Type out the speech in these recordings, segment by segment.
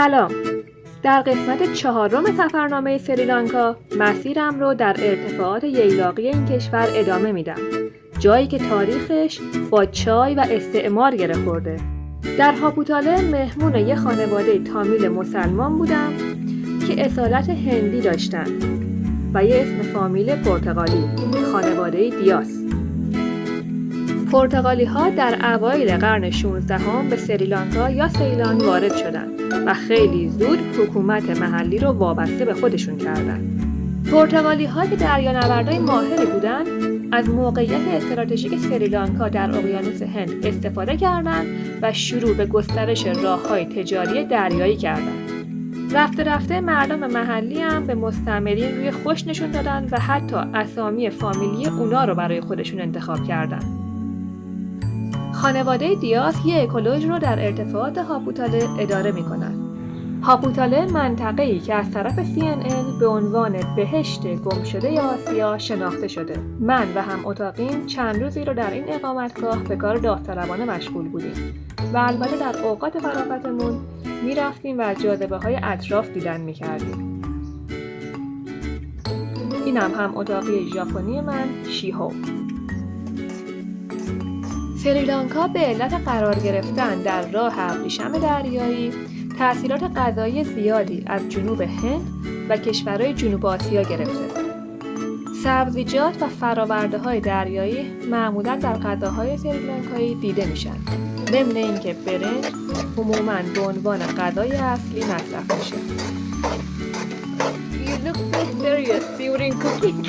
سلام. در قسمت 4 سفرنامه سریلانکا مسیرم رو در ارتفاعات ییلاقی این کشور ادامه میدم، جایی که تاریخش با چای و استعمار گره خورده. در هاپوتاله مهمون یه خانواده تامیل مسلمان بودم که اصالت هندی داشتن و یه اسم فامیل پرتغالی، خانواده دیاس. پرتغالی ها در اوایل قرن 16 به سریلانکا یا سیلان وارد شدند و خیلی زود حکومت محلی رو وابسته به خودشون کردند. پرتغالی ها که دریانوردای ماهری بودند، از موقعیت استراتژیک سریلانکا در اقیانوس هند استفاده کردند و شروع به گسترش راه‌های تجاری دریایی کردند. رفته رفته مردم محلی هم به مستعمرین روی خوش نشون دادن و حتی اسامی فامیلی اونا رو برای خودشون انتخاب کردن. خانواده دیاس یه اکولوژ رو در ارتفاعات هاپوتاله اداره می‌کنن. هاپوتاله منطقه‌ای که از طرف CNN به عنوان بهشت گمشده آسیا شناخته شده. من و هم اتاقیم چند روزی رو در این اقامتگاه به کار داوطلبانه مشغول بودیم و البته در اوقات فراغتمون میرفتیم و جاذبه‌های اطراف دیدن می‌کردیم. اینم هم اتاقی ژاپنی من، شیهو. سریلانکا به علت قرار گرفتن در راه ابریشم دریایی تأثیرات غذایی زیادی از جنوب هند و کشورهای جنوب آسیا گرفته. سبزیجات و فرآورده‌های دریایی معمولاً در غذاهای سریلانکایی دیده میشن. ضمن اینکه برنج عموماً به عنوان غذای اصلی مصرف میشه. You look so serious during cooking.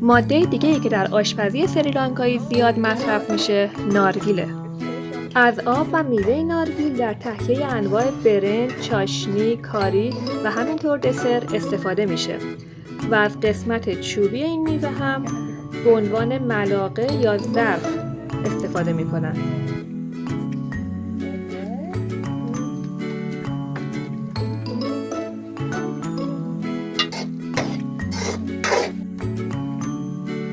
ماده دیگه‌ای که در آشپزی سریلانکایی زیاد مصرف میشه نارگیله. از آب و میوه نارگیل در تهیه انواع برنج، چاشنی، کاری و همینطور دسر استفاده میشه و از قسمت چوبی این میوه هم به عنوان ملاقه یا ظرف استفاده میکنن.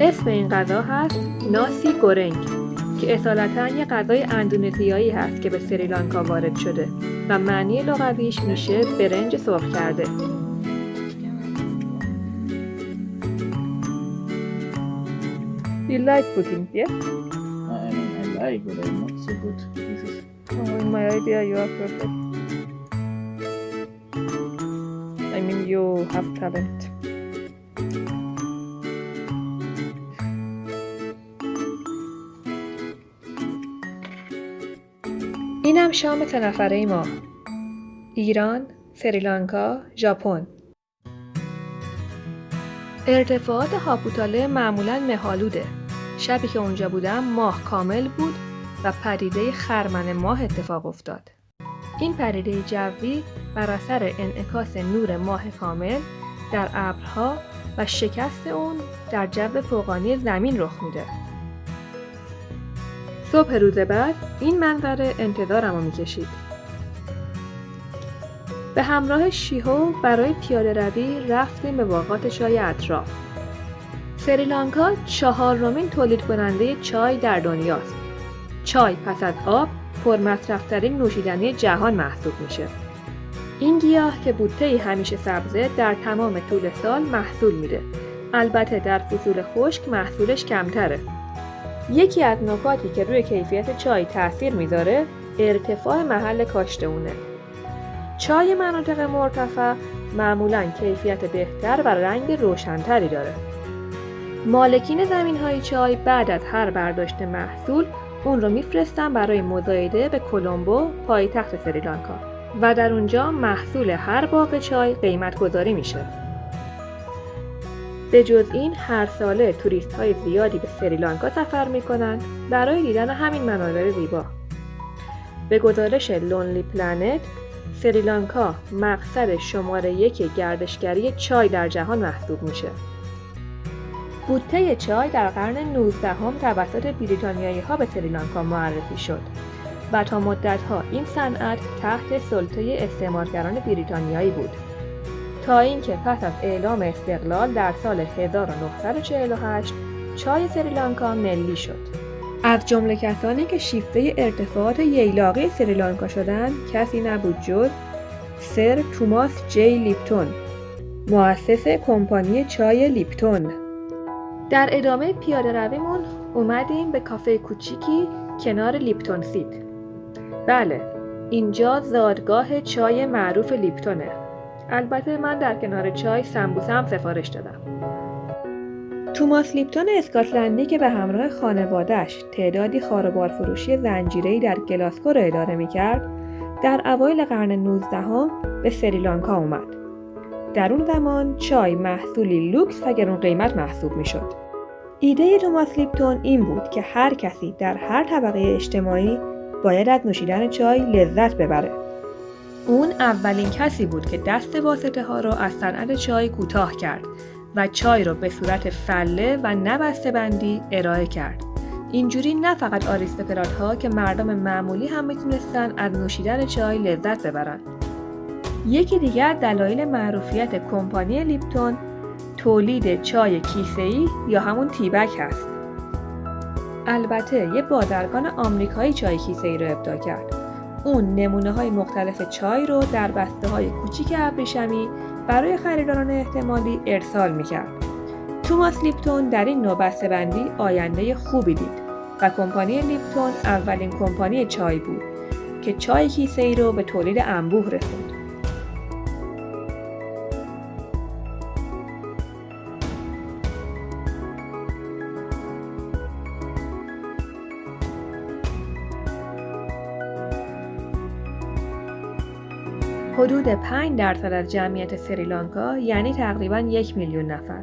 اسم این غذا هست ناسی گورنگ که اصالتاً یه غذای اندونزیایی هست که به سریلانکا وارد شده و معنی لغویش میشه برنج سرخ کرده. You like cooking, yeah? I like, but I'm not so good. In my idea, you are perfect. I mean, you have talent. اینم شام 3 نفره ما. ایران، سریلانکا، ژاپن. ارتفاعات هاپوتاله معمولاً مه‌آلوده. شبی که اونجا بودم ماه کامل بود و پدیده خرمن ماه اتفاق افتاد. این پدیده جوی بر اثر انعکاس نور ماه کامل در ابرها و شکست اون در جو فوقانی زمین رخ میده. صبح روز بعد این منظره انتظارمو میکشید. به همراه شیهو برای پیاده روی رفتیم به باغات چای اطراف. سریلانکا 4مین تولید کننده چای در دنیاست. چای پس از آب پرمصرف‌ترین نوشیدنی جهان محسوب میشه. این گیاه که بوته‌ای همیشه سبزه در تمام طول سال محصول میده. البته در فصول خشک محصولش کمتره. یکی از نکاتی که روی کیفیت چای تأثیر میذاره ارتفاع محل کاشت اونه. چای مناطق مرتفع معمولاً کیفیت بهتر و رنگ روشن‌تری داره. مالکین زمین‌های چای بعد از هر برداشت محصول اون رو میفرستن برای مزایده به کلمبو، پایتخت سریلانکا و در اونجا محصول هر باغ چای قیمت گذاری میشه. به جز این هر ساله توریست‌های زیادی به سریلانکا سفر میکنن برای دیدن همین مناظر زیبا. به گزارش لونلی پلنت، سریلانکا مقصد شماره 1 گردشگری چای در جهان محسوب میشه. بوته چای در قرن 19 توسط بریتانیایی‌ها به سریلانکا معرفی شد و تا مدت‌ها این صنعت تحت سلطه استعمارگران بریتانیایی بود. تا اینکه پس از اعلام استقلال در سال 1948 چای سریلانکا ملی شد. از جمله کسانی که شیفته ارتفاعات ییلاقی سریلانکا شدند کسی نبود جز سر توماس جی لیپتون، مؤسس کمپانی چای لیپتون. در ادامه پیاده رویمون اومدیم به کافه کوچیکی کنار لیپتون سیت. بله، اینجا زادگاه چای معروف لیپتونه. البته من در کنار چای سمبوسه هم سفارش دادم. توماس لیپتون اسکاتلندی که به همراه خانواده‌اش تعدادی خاروبار فروشی زنجیره‌ای در گلاسکو را اداره می‌کرد، در اوایل قرن 19 به سریلانکا اومد. در اون زمان چای محصولی لوکس و گران قیمت محسوب می‌شد. ایده توماس لیپتون این بود که هر کسی در هر طبقه اجتماعی باید از نوشیدن چای لذت ببره. اون اولین کسی بود که دست واسطه‌ها را از صنعت چای کوتاه کرد و چای را به صورت فله و نه بسته‌بندی ارائه کرد. اینجوری نه فقط آریستوکرات‌ها که مردم معمولی هم میتونستن از نوشیدن چای لذت ببرن. یکی دیگر از دلایل معروفیت کمپانی لیپتون تولید چای کیسه‌ای یا همون تیبک هست. البته یه بازرگان آمریکایی چای کیسه‌ای رو ابداع کرد. اون نمونه‌های مختلف چای رو در بسته‌های کوچیک ابریشمی برای خریداران احتمالی ارسال می‌کرد. توماس لیپتون در این نوع بسته‌بندی آینده خوبی دید و کمپانی لیپتون اولین کمپانی چای بود که چای کیسه‌ای رو به تولید انبوه رسوند. حدود 5% از جمعیت سریلانکا یعنی تقریباً 1 میلیون نفر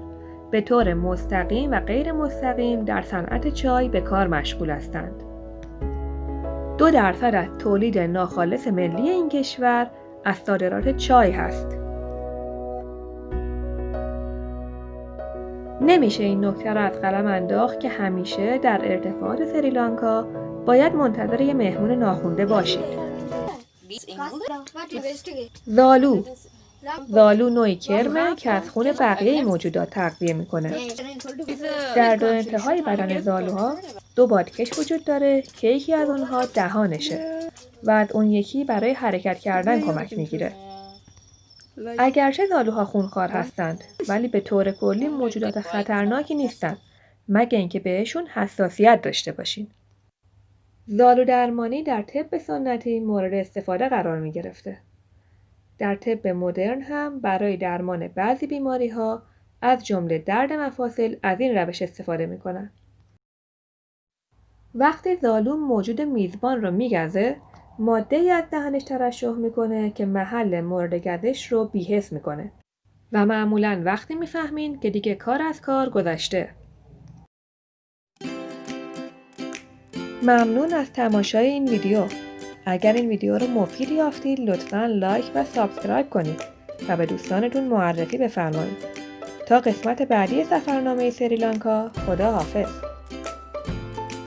به طور مستقیم و غیر مستقیم در صنعت چای به کار مشغول هستند. 2% از تولید ناخالص ملی این کشور از صادرات چای هست. نمیشه این نکته را از قلم انداخت که همیشه در ارتفاعات سریلانکا باید منتظر یه مهمون ناخوانده باشید. زالو نوعی کرمه که از خون بقیه موجودات تغذیه میکنه. در دو انتهای بدن زالوها 2 بادکش وجود داره که یکی از اونها دهانشه و از اون یکی برای حرکت کردن کمک میگیره. اگرچه زالوها خونخوار هستند ولی به طور کلی موجودات خطرناکی نیستن مگه اینکه بهشون حساسیت داشته باشین. زالو درمانی در طب سنتی مورد استفاده قرار می گرفته. در طب مدرن هم برای درمان بعضی بیماری‌ها از جمله درد مفاصل از این روش استفاده می کنن. وقتی زالو موجود میزبان رو می گزه، ماده‌ای از دهنش ترشح میکنه که محل مورد گزش رو بی‌حس میکنه و معمولاً وقتی میفهمین که دیگه کار از کار گذشته. ممنون از تماشای این ویدیو. اگر این ویدیو رو مفید یافتید لطفاً لایک و سابسکرایب کنید و به دوستانتون معرفی بفرمایید. تا قسمت بعدی سفرنامه سریلانکا، خدا حافظ.